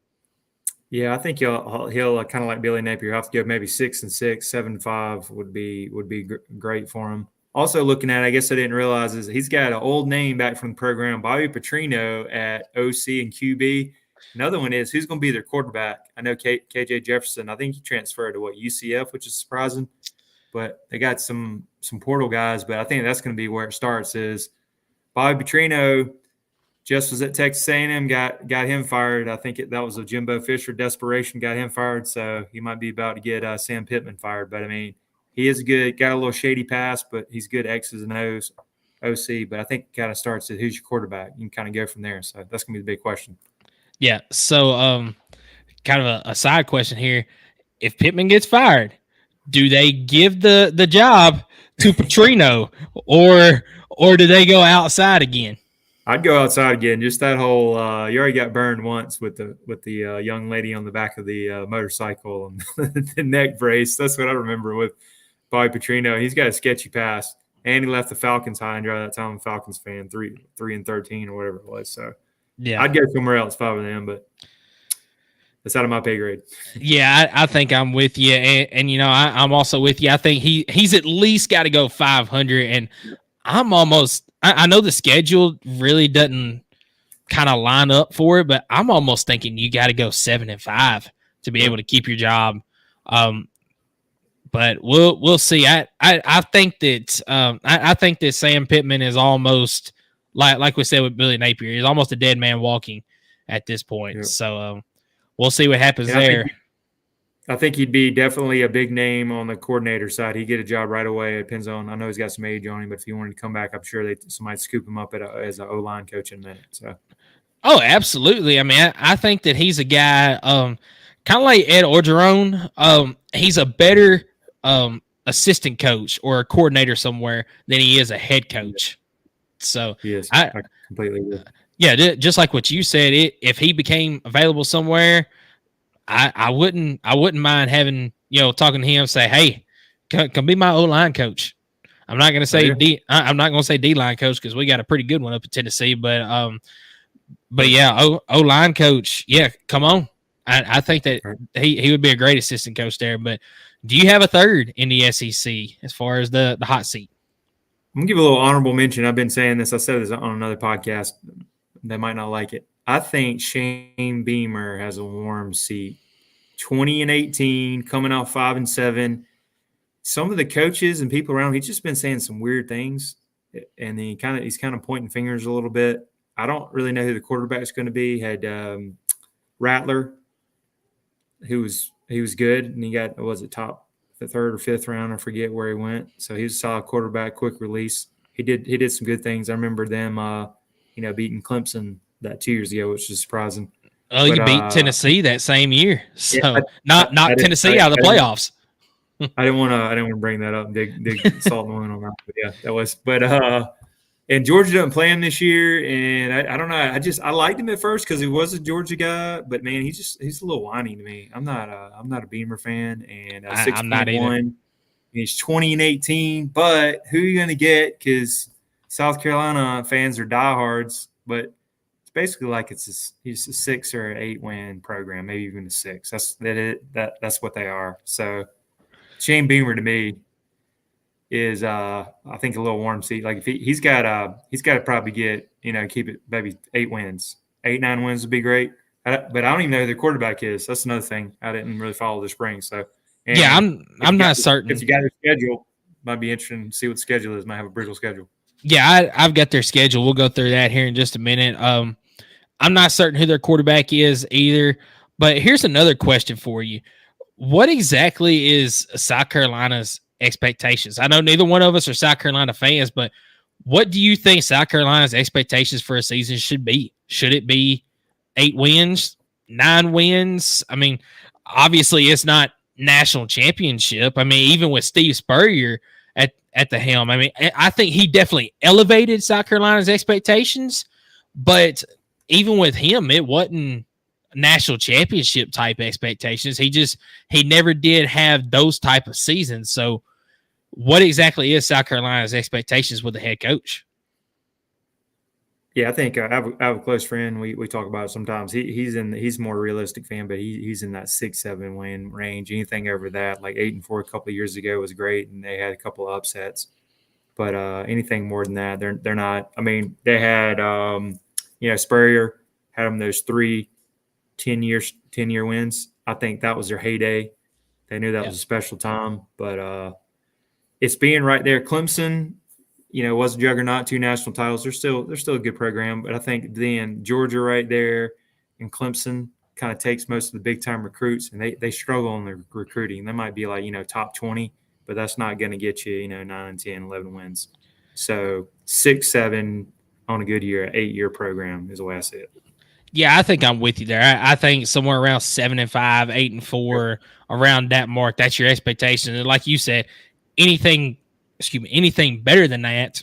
S2: Yeah, I think he'll kind of like Billy Napier. He'll have to go maybe 6-6, 7-5 would be great for him. Also looking at, I guess I didn't realize, is he's got an old name back from the program, Bobby Petrino at OC and QB. Another one is who's going to be their quarterback. I know KJ Jefferson. I think he transferred to UCF, which is surprising. But they got some portal guys. But I think that's going to be where it starts. Is Bobby Petrino just was at Texas A&M, got him fired. I think that was a Jimbo Fisher desperation, got him fired. So he might be about to get Sam Pittman fired. But I mean, he is good. Got a little shady past, but he's good X's and O's, OC. But I think it kind of starts at who's your quarterback. You can kind of go from there. So that's gonna be the big question.
S1: Yeah. So kind of a side question here: if Pittman gets fired, do they give the job to Petrino, or do they go outside again?
S2: I'd go outside again. Just that whole you already got burned once with the young lady on the back of the motorcycle and the neck brace. That's what I remember with Bobby Petrino. He's got a sketchy past, and he left the Falcons high and dry that time. I'm a Falcons fan, 3-13 or whatever it was. So yeah, I'd go somewhere else if I were them, but that's out of my pay grade.
S1: Yeah, I think I'm with you, and you know I'm also with you. I think he's at least got to go 500, and I'm almost. I know the schedule really doesn't kind of line up for it, but I'm almost thinking you got to go 7-5 to be able to keep your job. But we'll see. I think that I think that Sam Pittman is almost like we said with Billy Napier. He's almost a dead man walking at this point. Yep. So we'll see what happens there.
S2: I think he'd be definitely a big name on the coordinator side. He'd get a job right away. It depends on. I know he's got some age on him, but if he wanted to come back, I'm sure somebody scoop him up as an O-line coach in a minute. So,
S1: oh, absolutely. I mean, I think that he's a guy, kind of like Ed Orgeron. He's a better assistant coach or a coordinator somewhere than he is a head coach. So,
S2: yes, I completely agree.
S1: Yeah, just like what you said. If he became available somewhere. I wouldn't mind having, talking to him, say, hey, come be my O-line coach. I'm not going to say I'm not going to say D-line coach because we got a pretty good one up in Tennessee, but yeah, O-line coach. Yeah, come on. I think that he would be a great assistant coach there, but do you have a third in the SEC as far as the hot seat?
S2: I'm going to give a little honorable mention. I've been saying this. I said this on another podcast. They might not like it. I think Shane Beamer has a warm seat. 20-18, coming out 5-7. Some of the coaches and people around, he's just been saying some weird things, and he's kind of pointing fingers a little bit. I don't really know who the quarterback is going to be. Had Rattler, he was good, and he got top the third or fifth round. I forget where he went. So he was a solid quarterback, quick release. He did some good things. I remember them, beating Clemson that 2 years ago, which is surprising.
S1: Oh, you beat Tennessee that same year, so yeah, not Tennessee out of the playoffs.
S2: I didn't want to bring that up and dig salt in the wound on that. But yeah, that was. But and Georgia doesn't play him this year, and I don't know. I liked him at first because he was a Georgia guy, but man, he's a little whiny to me. I'm not a Beamer fan, and 6.1. He's 20-18, but who are you going to get? Because South Carolina fans are diehards, but it's basically like he's a 6 or an 8 win program, maybe even a 6. That's what they are. So Shane Beamer to me is I think a little warm seat. Like if he's got to probably get keep it maybe 8 wins, 8-9 wins would be great. But I don't even know who the quarterback is. That's another thing I didn't really follow the spring. So
S1: yeah, I'm not certain.
S2: If you got their schedule, might be interesting to see what the schedule is. Might have a brutal schedule.
S1: Yeah, I've got their schedule. We'll go through that here in just a minute. I'm not certain who their quarterback is either. But here's another question for you. What exactly is South Carolina's expectations? I know neither one of us are South Carolina fans, but what do you think South Carolina's expectations for a season should be? Should it be 8 wins, 9 wins? I mean, obviously it's not national championship. I mean, even with Steve Spurrier at the helm, I mean, I think he definitely elevated South Carolina's expectations, but even with him, it wasn't national championship type expectations. He never did have those type of seasons. So what exactly is South Carolina's expectations with the head coach?
S2: Yeah, I think I have a close friend. We talk about it sometimes. He's more realistic fan, but he's in that 6-7 win range. Anything over that, like 8-4 a couple of years ago was great, and they had a couple of upsets. But anything more than that, they're not. I mean, they had Spurrier had them those 3 10-year wins. I think that was their heyday. They knew that was a special time, but it's being right there. Clemson was a juggernaut, 2 national titles. They're still a good program, but I think then Georgia right there and Clemson kind of takes most of the big time recruits, and they struggle on the recruiting. They might be like top 20, but that's not going to get you 9, 10, 11 wins. So 6, 7 on a good year, 8-year program is the way I see it.
S1: Yeah, I think I'm with you there. I think somewhere around 7-5, 8-4, around that mark, that's your expectation. And like you said, anything better than that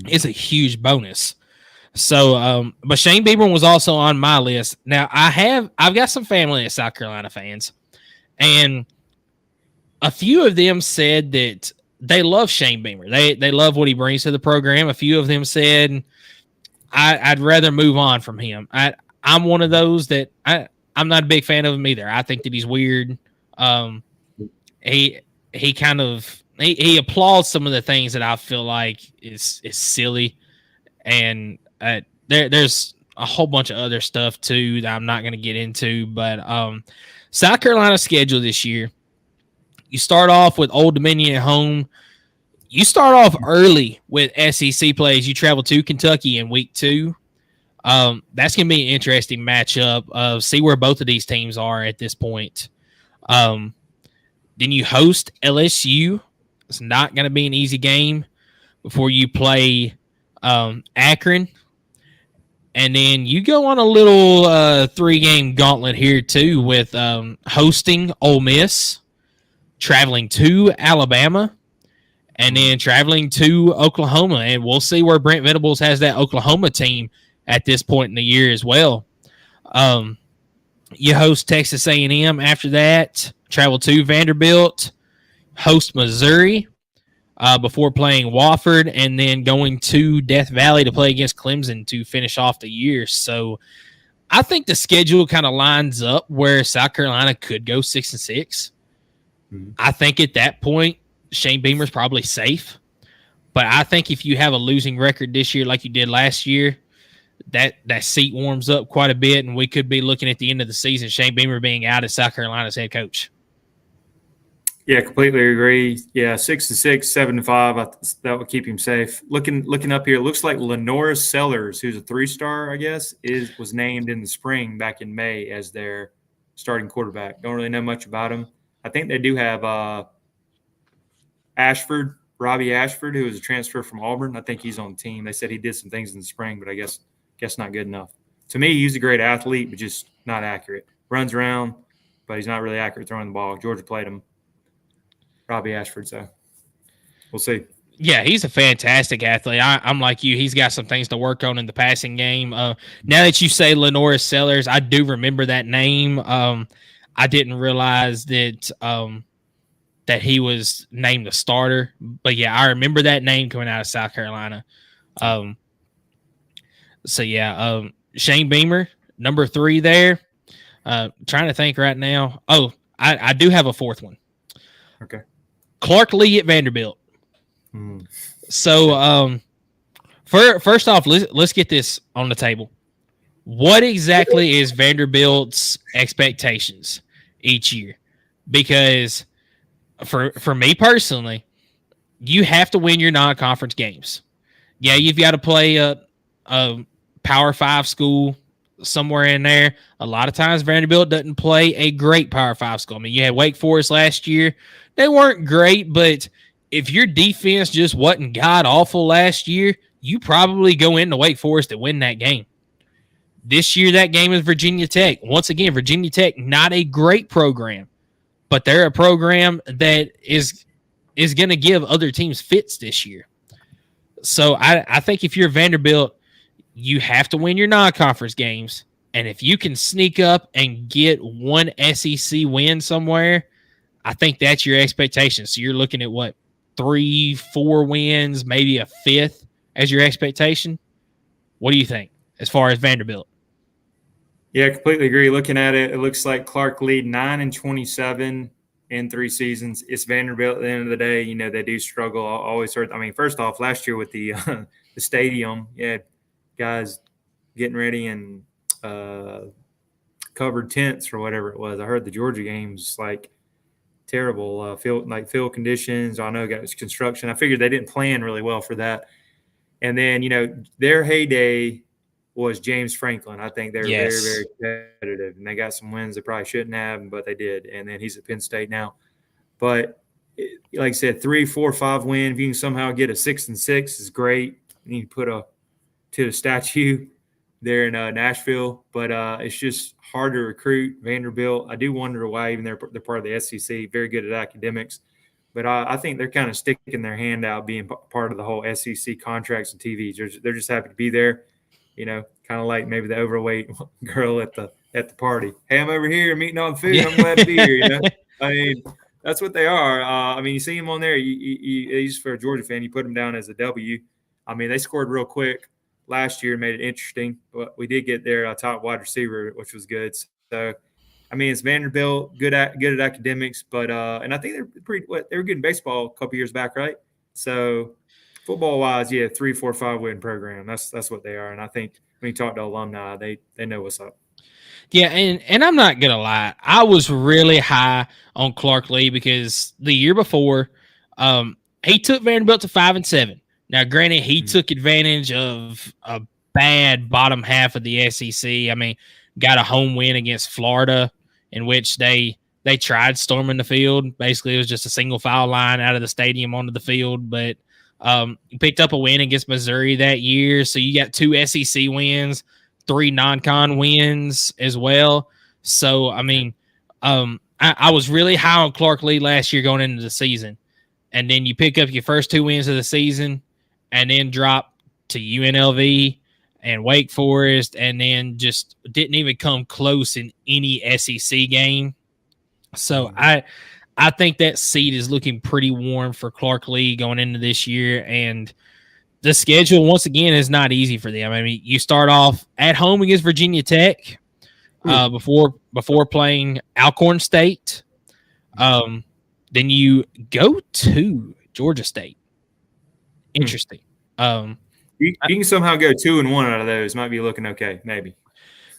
S1: is a huge bonus. So, but Shane Beamer was also on my list. Now I've got some family of South Carolina fans, and a few of them said that they love Shane Beamer. They love what he brings to the program. A few of them said, I'd rather move on from him. I'm one of those that I'm not a big fan of him either. I think that he's weird. He kind of he applauds some of the things that I feel like is silly, and there's a whole bunch of other stuff too that I'm not going to get into. But South Carolina's schedule this year, you start off with Old Dominion at home. You start off early with SEC plays. You travel to Kentucky in week 2. That's going to be an interesting matchup. See where both of these teams are at this point. Then you host LSU. It's not going to be an easy game before you play Akron. And then you go on a little 3-game gauntlet here too with hosting Ole Miss, traveling to Alabama, and then traveling to Oklahoma. And we'll see where Brent Venables has that Oklahoma team at this point in the year as well. You host Texas A&M after that, travel to Vanderbilt, host Missouri before playing Wofford, and then going to Death Valley to play against Clemson to finish off the year. So I think the schedule kind of lines up where South Carolina could go 6-6. I think at that point, Shane Beamer's probably safe. But I think if you have a losing record this year like you did last year, that seat warms up quite a bit, and we could be looking at the end of the season, Shane Beamer being out as South Carolina's head coach.
S2: Yeah, completely agree. Yeah, 6-6, 7-5. That would keep him safe. Looking up here, it looks like Lenora Sellers, who's a 3-star, I guess, was named in the spring back in May as their starting quarterback. Don't really know much about him. I think they do have Robbie Ashford, who was a transfer from Auburn. I think he's on the team. They said he did some things in the spring, but I guess not good enough. To me, he's a great athlete, but just not accurate. Runs around, but he's not really accurate throwing the ball. Georgia played him. Robbie Ashford, so we'll see.
S1: Yeah, he's a fantastic athlete. I'm like you. He's got some things to work on in the passing game. Now that you say Lenora Sellers, I do remember that name. I didn't realize that that he was named the starter. But, yeah, I remember that name coming out of South Carolina. Shane Beamer, number 3 there. Trying to think right now. Oh, I do have a 4th one.
S2: Okay.
S1: Clark Lee at Vanderbilt. So, first off, let's get this on the table. What exactly is Vanderbilt's expectations each year? Because for me personally, you have to win your non-conference games. Yeah, you've got to play a Power 5 school somewhere in there. A lot of times Vanderbilt doesn't play a great Power 5 school. I mean, you had Wake Forest last year. They weren't great, but if your defense just wasn't god-awful last year, you probably go into Wake Forest and win that game. This year, that game is Virginia Tech. Once again, Virginia Tech, not a great program, but they're a program that is going to give other teams fits this year. So I think if you're Vanderbilt, you have to win your non-conference games. And if you can sneak up and get one SEC win somewhere, I think that's your expectation. So you're looking at what, 3-4 wins, maybe a 5th as your expectation. What do you think as far as Vanderbilt?
S2: Yeah, I completely agree. Looking at it, it looks like Clark Lee 9-27 in 3 seasons. It's Vanderbilt at the end of the day. They do struggle. I always heard. I mean, first off, last year with the the stadium, guys getting ready and covered tents or whatever it was. I heard the Georgia games like terrible. Field conditions. I know it was construction. I figured they didn't plan really well for that. And then, their heyday was James Franklin. I think they were very, very competitive, and they got some wins they probably shouldn't have, but they did. And then he's at Penn State now. But like I said, 3, 4, 5 win. If you can somehow get a 6-6 is great. You can put to the statue there in Nashville, but it's just hard to recruit. Vanderbilt, I do wonder why even they're part of the SEC, very good at academics. But I think they're kind of sticking their hand out being part of the whole SEC contracts and TVs. They're just happy to be there, kind of like maybe the overweight girl at the party. Hey, I'm over here meeting on food. I'm glad to be here, I mean, that's what they are. You see them on there. He's for a Georgia fan. You put them down as a W. I mean, they scored real quick last year, made it interesting. But we did get their top wide receiver, which was good. So, it's Vanderbilt, good at academics, but and I think they were good in baseball a couple years back, right? So, football wise, 3, 4, 5 win program. That's what they are. And I think when you talk to alumni, they know what's up.
S1: Yeah, and I'm not gonna lie, I was really high on Clark Lee because the year before, he took Vanderbilt to 5-7. Now, granted, he took advantage of a bad bottom half of the SEC. Got a home win against Florida, in which they tried storming the field. Basically, it was just a single file line out of the stadium onto the field, but picked up a win against Missouri that year. So you got 2 SEC wins, 3 non-con wins as well. So, I was really high on Clark Lee last year going into the season. And then you pick up your first 2 wins of the season and then drop to UNLV and Wake Forest, and then just didn't even come close in any SEC game. So I think that seat is looking pretty warm for Clark Lee going into this year, and the schedule once again is not easy for them. You start off at home against Virginia Tech before playing Alcorn State. Then you go to Georgia State. Interesting.
S2: You can somehow go 2-1 out of those. Might be looking okay, maybe.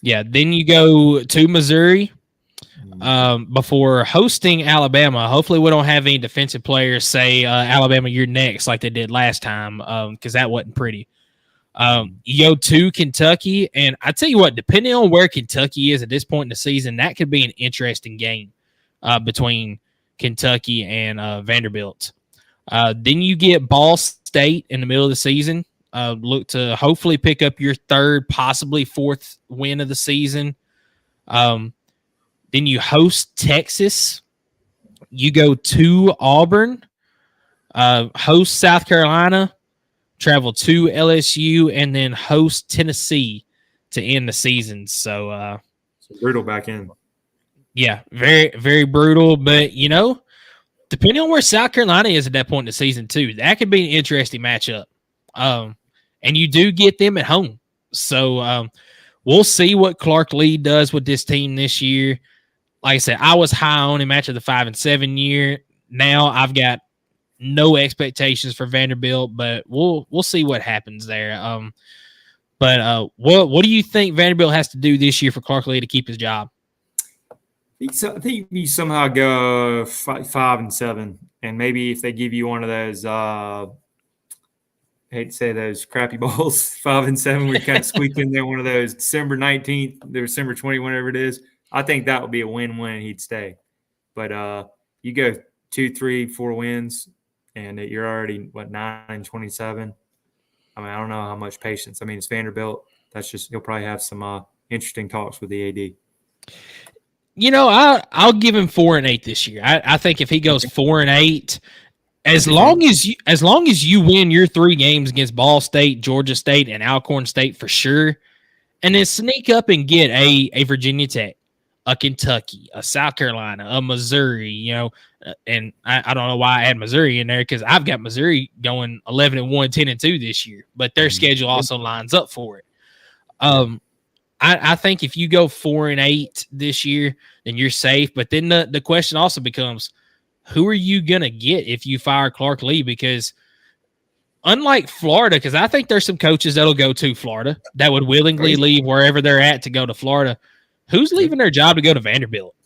S1: Yeah. Then you go to Missouri before hosting Alabama. Hopefully, we don't have any defensive players say, Alabama, you're next, like they did last time, because that wasn't pretty. You go to Kentucky, and I tell you what, depending on where Kentucky is at this point in the season, that could be an interesting game between Kentucky and Vanderbilt. Then you get Ball State in the middle of the season. Look to hopefully pick up your 3rd, possibly 4th win of the season. Then you host Texas. You go to Auburn, host South Carolina, travel to LSU, and then host Tennessee to end the season. So
S2: brutal back end.
S1: Yeah, very, very brutal. But, depending on where South Carolina is at that point in the season, too, that could be an interesting matchup. And you do get them at home. So we'll see what Clark Lee does with this team this year. Like I said, I was high on him after the 5-7 year. Now I've got no expectations for Vanderbilt, but we'll see what happens there. But what do you think Vanderbilt has to do this year for Clark Lee to keep his job?
S2: I think you somehow go 5-7, and maybe if they give you one of those, I hate to say those crappy bowls, 5-7, we kind of squeak in there one of those December 19th, December 20, whatever it is. I think that would be a win-win. He'd stay. But you go 2, 3, 4 wins, and you're already 9-27. I don't know how much patience. It's Vanderbilt. That's just you'll probably have some interesting talks with the AD.
S1: I'll give him 4-8 this year. I think if he goes 4-8, as long as you win your 3 games against Ball State, Georgia State, and Alcorn State for sure, and then sneak up and get a Virginia Tech, a Kentucky, a South Carolina, a Missouri, and I don't know why I had Missouri in there because I've got Missouri going 11-1, 10-2 this year, but their schedule also lines up for it. I think if you go 4-8 this year, then you're safe. But then the question also becomes, who are you going to get if you fire Clark Lee? Because unlike Florida, because I think there's some coaches that'll go to Florida that would willingly leave wherever they're at to go to Florida. Who's leaving their job to go to Vanderbilt?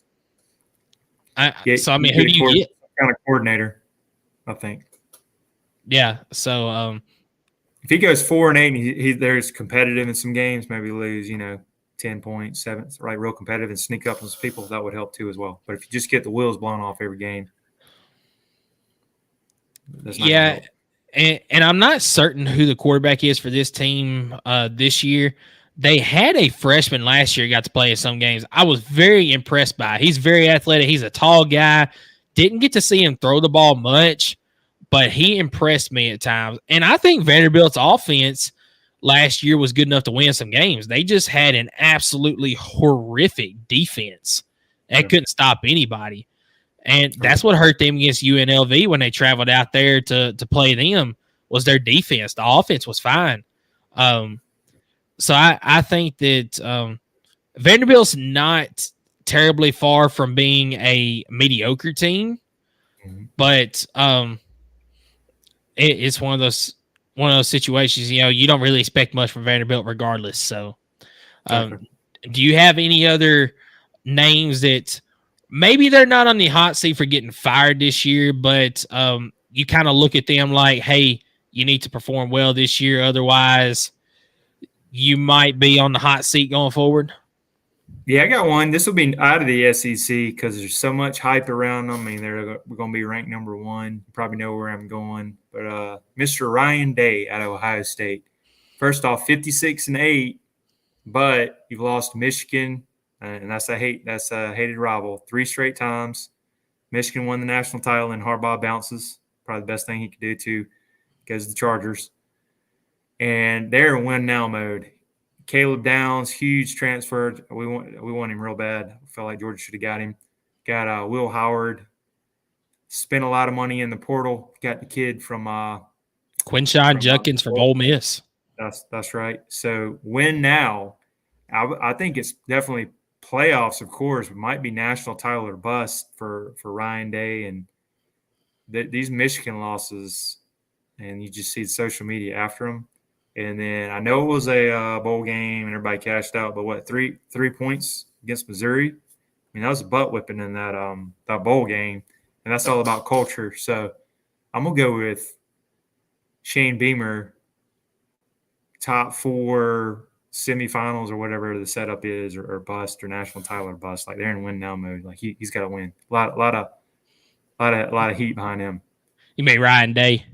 S1: So I mean, who do you get?
S2: Kind of coordinator, I think.
S1: Yeah. So
S2: if he goes 4-8 and he there's competitive in some games, maybe lose 10 points, 7, right, real competitive and sneak up on some people, that would help too as well. But if you just get the wheels blown off every game, that's not gonna help.
S1: And I'm not certain who the quarterback is for this team this year. They had a freshman last year got to play in some games. I was very impressed by. He's very athletic. He's a tall guy. Didn't get to see him throw the ball much, but he impressed me at times. And I think Vanderbilt's offense last year was good enough to win some games. They just had an absolutely horrific defense that couldn't stop anybody. And that's what hurt them against UNLV when they traveled out there to play them was their defense. The offense was fine. So I think that Vanderbilt's not terribly far from being a mediocre team, but it's one of those situations. You don't really expect much from Vanderbilt regardless. So, do you have any other names that maybe they're not on the hot seat for getting fired this year, but you kind of look at them like, hey, you need to perform well this year, otherwise you might be on the hot seat going forward?
S2: Yeah, I got one. This will be out of the SEC because there's so much hype around them. I mean, we're going to be ranked number 1. You probably know where I'm going. But Mr. Ryan Day out of Ohio State. First off, 56-8, but you've lost to Michigan, and that's a hated rival 3 straight times. Michigan won the national title, and Harbaugh bounces. Probably the best thing he could do to goes to the Chargers. And they're in win-now mode. Caleb Downs, huge transfer. We want him real bad. I felt like Georgia should have got him. Got Will Howard. Spent a lot of money in the portal. Got the kid from
S1: Quinshon Judkins from Ole Miss.
S2: That's right. So win now. I think it's definitely playoffs, of course. It might be national title or bust for Ryan Day. And these Michigan losses, and you just see the social media after them. And then I know it was a bowl game and everybody cashed out, but what, three points against Missouri? I mean, that was a butt whipping in that bowl game, and that's all about culture. So I'm gonna go with Shane Beamer, top 4 semifinals or whatever the setup is, or bust or national title or bust. Like they're in win now mode. Like he's got to win. A lot of heat behind him.
S1: You mean Ryan Day?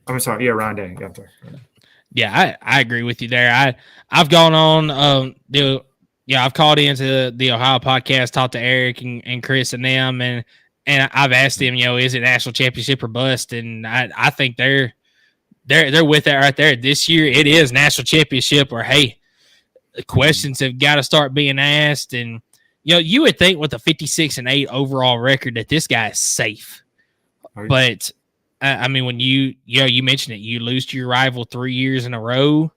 S2: I'm sorry. Yeah, Ryan Day. Yeah, I'm sorry.
S1: Yeah, I agree with you there. I've gone on I've called into the Ohio podcast, talked to Eric and Chris and them, and I've asked them, is it national championship or bust? And I think they're with that right there. This year it is national championship, or hey, the questions have got to start being asked. And you would think with a 56-8 overall record that this guy is safe, but I mean, when you mentioned it, you lose to your rival 3 years in a row.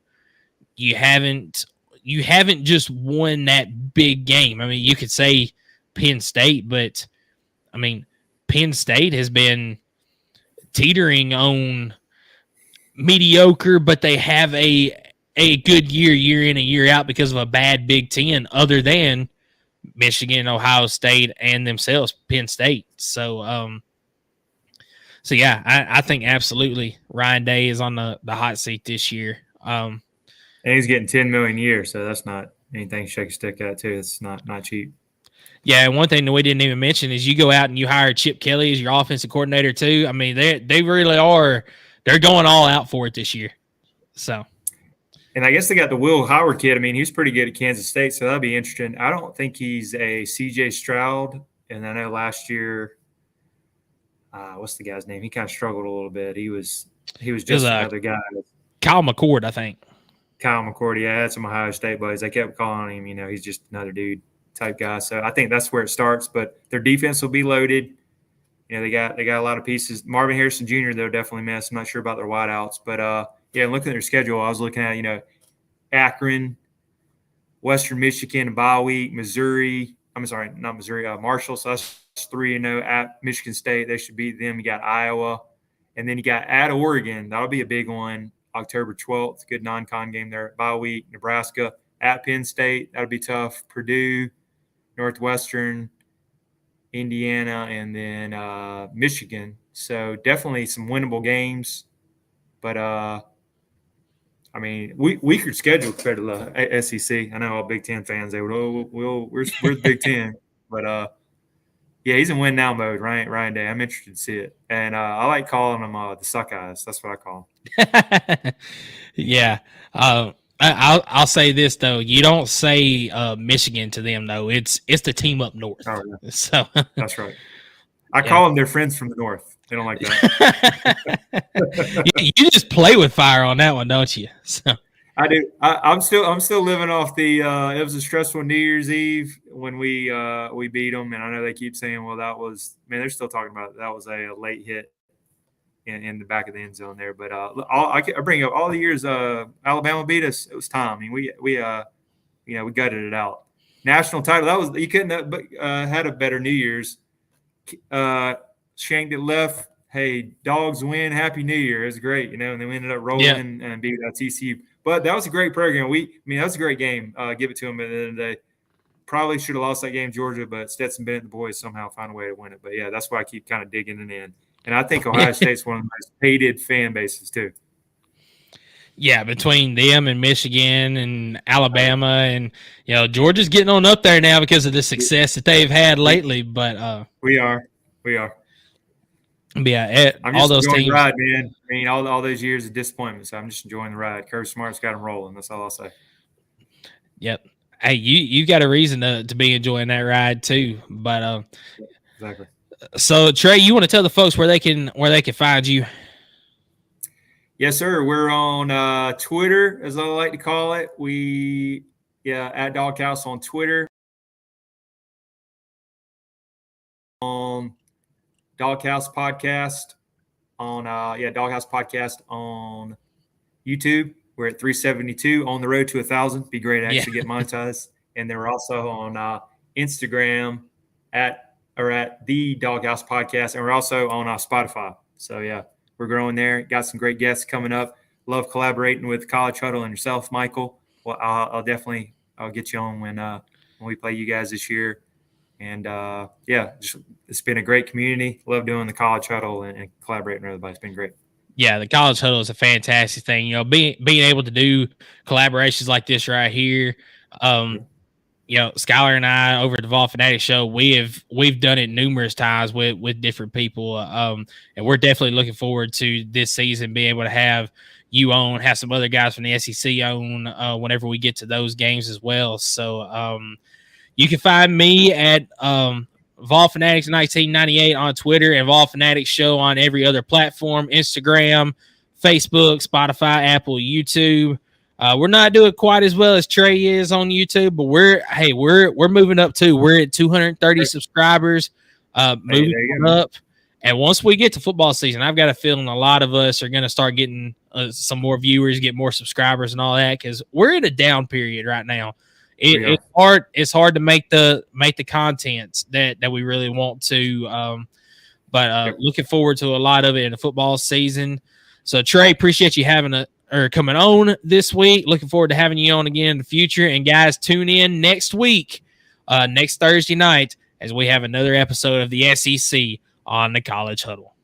S1: You haven't just won that big game. I mean, you could say Penn State, but I mean, Penn State has been teetering on mediocre, but they have a good year in and year out because of a bad Big Ten, other than Michigan, Ohio State, and themselves, Penn State. So yeah, I think absolutely Ryan Day is on the hot seat this year.
S2: And he's getting $10 million a year, so that's not anything to shake a stick at too. It's not cheap.
S1: Yeah, and one thing that we didn't even mention is you go out and you hire Chip Kelly as your offensive coordinator too. I mean, they really are. They're going all out for it this year. So.
S2: And I guess they got the Will Howard kid. I mean, he's pretty good at Kansas State, so that'll be interesting. I don't think he's a C.J. Stroud, and I know last year. What's the guy's name? He kind of struggled a little bit. He was just another guy.
S1: Kyle McCord, I think.
S2: Kyle McCord, yeah, I had some Ohio State buddies. They kept calling him, he's just another dude type guy. So I think that's where it starts. But their defense will be loaded. They got a lot of pieces. Marvin Harrison Jr. they'll definitely miss. I'm not sure about their wideouts, but looking at their schedule, I was looking at Akron, Western Michigan, bye week, Missouri. I'm sorry, not Missouri, Marshall. So that's 3-0 at Michigan State. They should beat them. You got Iowa. And then you got at Oregon. That'll be a big one. October 12th. Good non-con game there. Bye week. Nebraska. At Penn State. That'll be tough. Purdue. Northwestern. Indiana, and then Michigan. So definitely some winnable games. But I mean, weaker schedule compared to the SEC. I know all Big Ten fans, they would, we're the Big Ten. But yeah, he's in win now mode, Ryan Day. I'm interested to see it. And I like calling them the suck eyes. That's what I call
S1: them. Yeah. I'll say this though, you don't say Michigan to them though. It's the team up north.
S2: Oh, yeah.
S1: So
S2: that's right. I call them their friends from the north. They don't like that.
S1: You just play with fire on that one, don't you? So
S2: I do. I'm still living off the. It was a stressful New Year's Eve when we beat them, and I know they keep saying, "Well, that was." Man, they're still talking about it. That was a late hit in the back of the end zone there. But I bring up all the years Alabama beat us. It was time. I mean, we gutted it out. National title. That was you couldn't have had a better New Year's. Shanked it left. Hey, dogs win. Happy New Year. It was great, and then we ended up rolling and beat TCU. But that was a great program. That was a great game. Give it to them at the end of the day. Probably should have lost that game, Georgia, but Stetson Bennett and the boys somehow found a way to win it. But yeah, that's why I keep kind of digging it in. And I think Ohio State's one of the most hated fan bases too. Yeah,
S1: between them and Michigan and Alabama, and Georgia's getting on up there now because of the success that they've had lately. But
S2: we are.
S1: Yeah,
S2: I'm just all those teams. The ride, man. I mean, all those years of disappointment. So I'm just enjoying the ride. Kirby Smart's got them rolling. That's all I'll say.
S1: Yep. Hey, you've got a reason to be enjoying that ride too. But
S2: exactly.
S1: So Trey, you want to tell the folks where they can find you?
S2: Yes, sir. We're on Twitter, as I like to call it. At Doghouse on Twitter. Doghouse Podcast on Doghouse Podcast on YouTube. We're at 372 on the road to 1,000. Be great to actually get monetized. And then we're also on Instagram at the Doghouse Podcast, and we're also on Spotify. So yeah, we're growing there. Got some great guests coming up. Love collaborating with College Huddle and yourself, Michael. Well, I'll get you on when we play you guys this year. And it's been a great community. Love doing the College Huddle and collaborating with everybody. It's been great.
S1: Yeah, the College Huddle is a fantastic thing. Being able to do collaborations like this right here. Skylar and I over at the Vol Fanatic Show, we've done it numerous times with different people. And we're definitely looking forward to this season being able to have you on, have some other guys from the SEC on whenever we get to those games as well. So you can find me at Vol Fanatics 1998 on Twitter and Vol Fanatics Show on every other platform: Instagram, Facebook, Spotify, Apple, YouTube. We're not doing quite as well as Trey is on YouTube, but we're moving up too. We're at 230 subscribers, moving up. And once we get to football season, I've got a feeling a lot of us are going to start getting some more viewers, get more subscribers and all that, because we're in a down period right now. It's hard to make the content that we really want to. But looking forward to a lot of it in the football season. So Trey, appreciate you coming on this week. Looking forward to having you on again in the future. And guys, tune in next week, next Thursday night, as we have another episode of the SEC on the College Huddle.